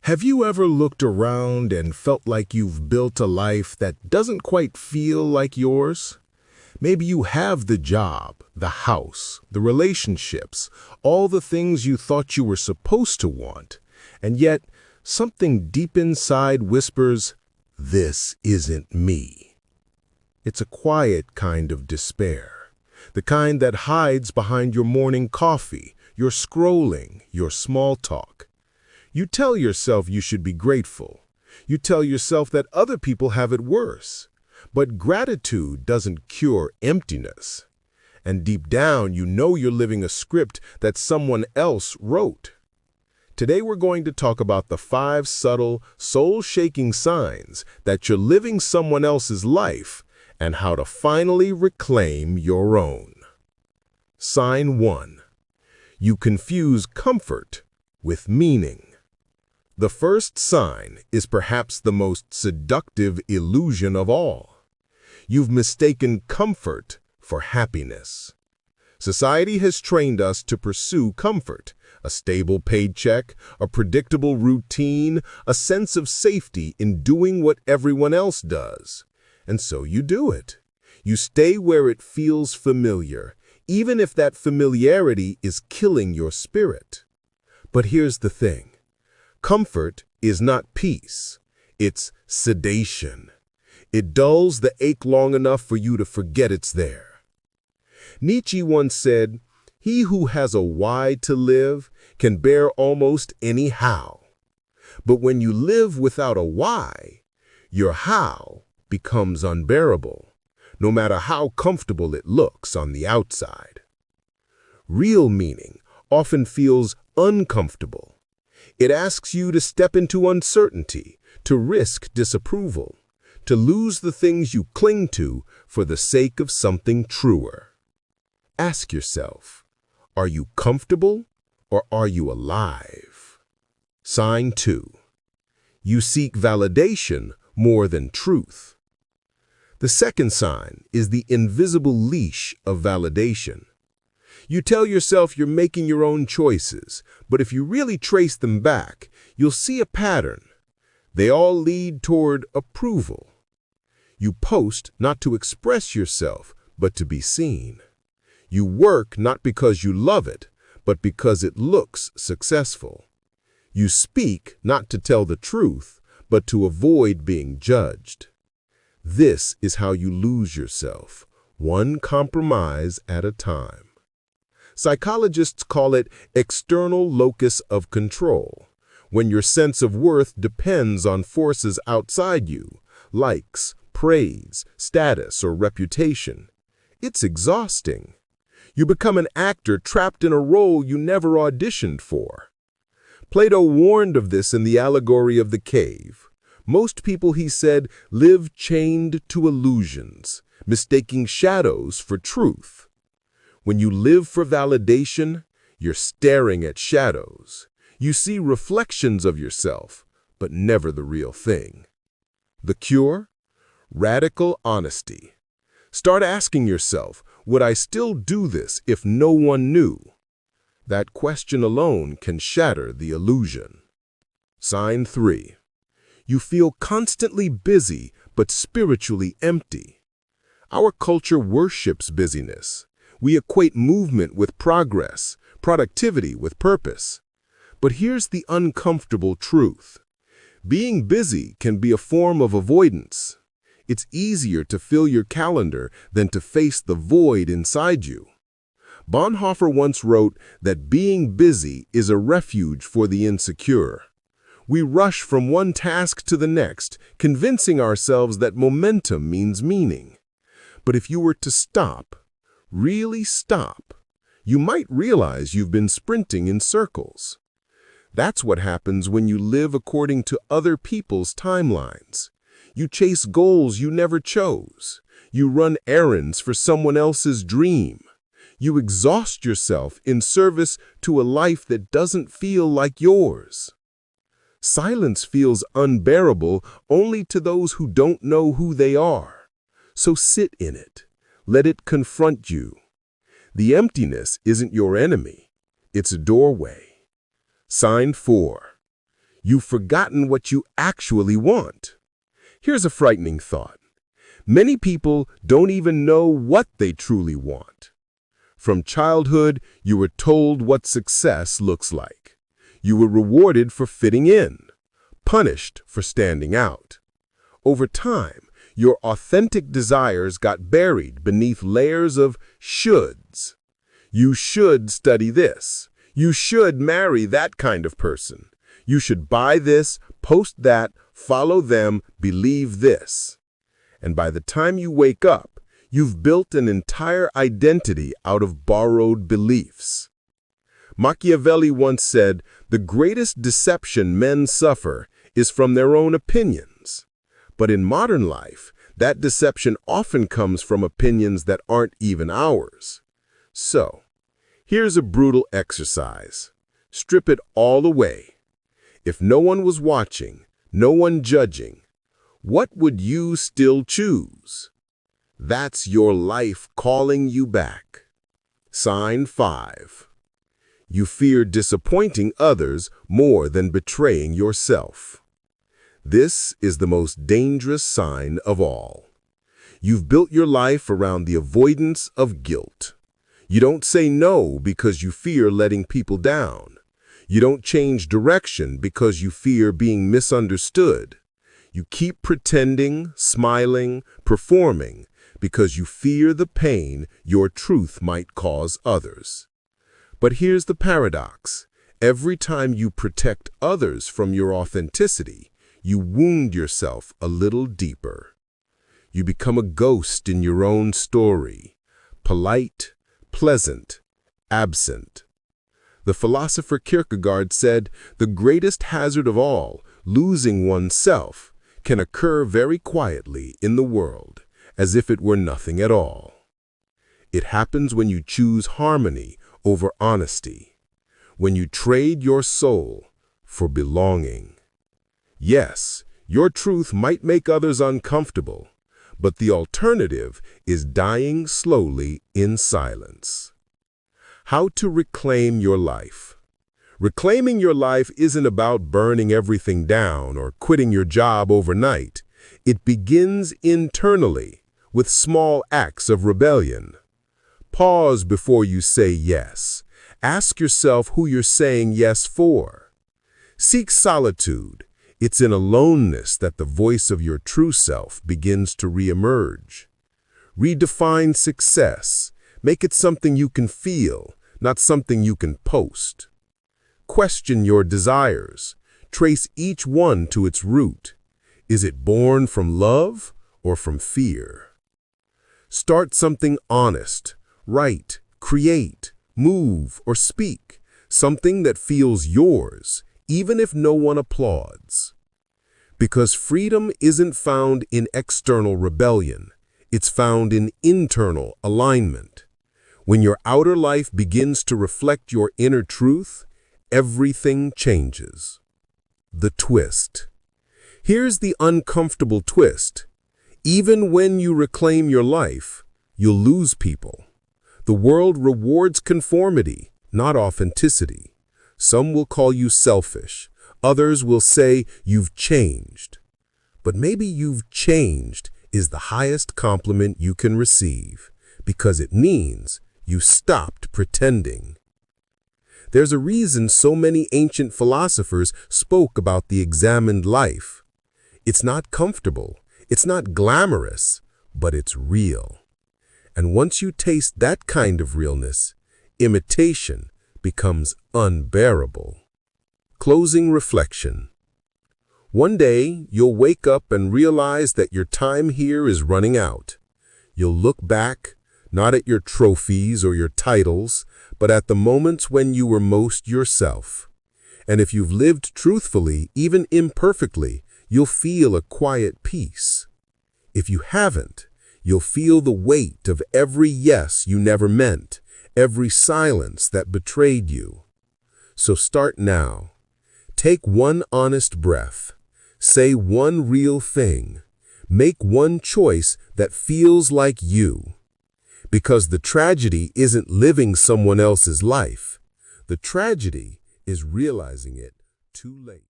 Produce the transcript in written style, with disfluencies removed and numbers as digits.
Have you ever looked around and felt like you've built a life that doesn't quite feel like yours? Maybe you have the job, the house, the relationships, all the things you thought you were supposed to want, and yet something deep inside whispers, "This isn't me." It's a quiet kind of despair, the kind that hides behind your morning coffee, your scrolling, your small talk. You tell yourself you should be grateful. You tell yourself that other people have it worse. But gratitude doesn't cure emptiness. And deep down, you know you're living a script that someone else wrote. Today, we're going to talk about the 5 subtle, soul-shaking signs that you're living someone else's life and how to finally reclaim your own. Sign 1. You confuse comfort with meaning. The first sign is perhaps the most seductive illusion of all. You've mistaken comfort for happiness. Society has trained us to pursue comfort, a stable paycheck, a predictable routine, a sense of safety in doing what everyone else does. And so you do it. You stay where it feels familiar, even if that familiarity is killing your spirit. But here's the thing. Comfort is not peace, it's sedation. It dulls the ache long enough for you to forget it's there. Nietzsche once said, "He who has a why to live can bear almost any how." But when you live without a why, your how becomes unbearable, no matter how comfortable it looks on the outside. Real meaning often feels uncomfortable. It asks you to step into uncertainty, to risk disapproval, to lose the things you cling to for the sake of something truer. Ask yourself, are you comfortable or are you alive? Sign 2. You seek validation more than truth. The second sign is the invisible leash of validation. You tell yourself you're making your own choices, but if you really trace them back, you'll see a pattern. They all lead toward approval. You post not to express yourself, but to be seen. You work not because you love it, but because it looks successful. You speak not to tell the truth, but to avoid being judged. This is how you lose yourself, one compromise at a time. Psychologists call it external locus of control, when your sense of worth depends on forces outside you, likes, praise, status, or reputation. It's exhausting. You become an actor trapped in a role you never auditioned for. Plato warned of this in the allegory of the cave. Most people, he said, live chained to illusions, mistaking shadows for truth. When you live for validation, you're staring at shadows. You see reflections of yourself, but never the real thing. The cure? Radical honesty. Start asking yourself, would I still do this if no one knew? That question alone can shatter the illusion. Sign 3. You feel constantly busy, but spiritually empty. Our culture worships busyness. We equate movement with progress, productivity with purpose. But here's the uncomfortable truth. Being busy can be a form of avoidance. It's easier to fill your calendar than to face the void inside you. Bonhoeffer once wrote that being busy is a refuge for the insecure. We rush from one task to the next, convincing ourselves that momentum means meaning. But if you were to stop, really stop, you might realize you've been sprinting in circles. That's what happens when you live according to other people's timelines. You chase goals you never chose. You run errands for someone else's dream. You exhaust yourself in service to a life that doesn't feel like yours. Silence feels unbearable only to those who don't know who they are. So sit in it. Let it confront you. The emptiness isn't your enemy. It's a doorway. Sign 4. You've forgotten what you actually want. Here's a frightening thought. Many people don't even know what they truly want. From childhood, you were told what success looks like. You were rewarded for fitting in, punished for standing out. Over time, your authentic desires got buried beneath layers of shoulds. You should study this. You should marry that kind of person. You should buy this, post that, follow them, believe this. And by the time you wake up, you've built an entire identity out of borrowed beliefs. Machiavelli once said, "The greatest deception men suffer is from their own opinions." But in modern life, that deception often comes from opinions that aren't even ours. So, here's a brutal exercise. Strip it all away. If no one was watching, no one judging, what would you still choose? That's your life calling you back. Sign 5. You fear disappointing others more than betraying yourself. This is the most dangerous sign of all. You've built your life around the avoidance of guilt. You don't say no because you fear letting people down. You don't change direction because you fear being misunderstood. You keep pretending, smiling, performing because you fear the pain your truth might cause others. But here's the paradox. Every time you protect others from your authenticity, you wound yourself a little deeper. You become a ghost in your own story, polite, pleasant, absent. The philosopher Kierkegaard said, "The greatest hazard of all, losing oneself, can occur very quietly in the world, as if it were nothing at all." It happens when you choose harmony over honesty, when you trade your soul for belonging. Yes, your truth might make others uncomfortable, but the alternative is dying slowly in silence. How to reclaim your life. Reclaiming your life isn't about burning everything down or quitting your job overnight. It begins internally with small acts of rebellion. Pause before you say yes. Ask yourself who you're saying yes for. Seek solitude. It's in aloneness that the voice of your true self begins to reemerge. Redefine success. Make it something you can feel, not something you can post. Question your desires. Trace each one to its root. Is it born from love or from fear? Start something honest. Write, create, move, or speak. Something that feels yours, even if no one applauds. Because freedom isn't found in external rebellion. It's found in internal alignment. When your outer life begins to reflect your inner truth, everything changes. The twist. Here's the uncomfortable twist. Even when you reclaim your life, you'll lose people. The world rewards conformity, not authenticity. Some will call you selfish. Others will say you've changed. But maybe you've changed is the highest compliment you can receive, because it means you stopped pretending. There's a reason so many ancient philosophers spoke about the examined life. It's not comfortable, it's not glamorous, but it's real. And once you taste that kind of realness, imitation becomes unbearable. Closing reflection. One day, you'll wake up and realize that your time here is running out. You'll look back, not at your trophies or your titles, but at the moments when you were most yourself. And if you've lived truthfully, even imperfectly, you'll feel a quiet peace. If you haven't, you'll feel the weight of every yes you never meant, every silence that betrayed you. So start now. Take one honest breath. Say one real thing. Make one choice that feels like you. Because the tragedy isn't living someone else's life. The tragedy is realizing it too late.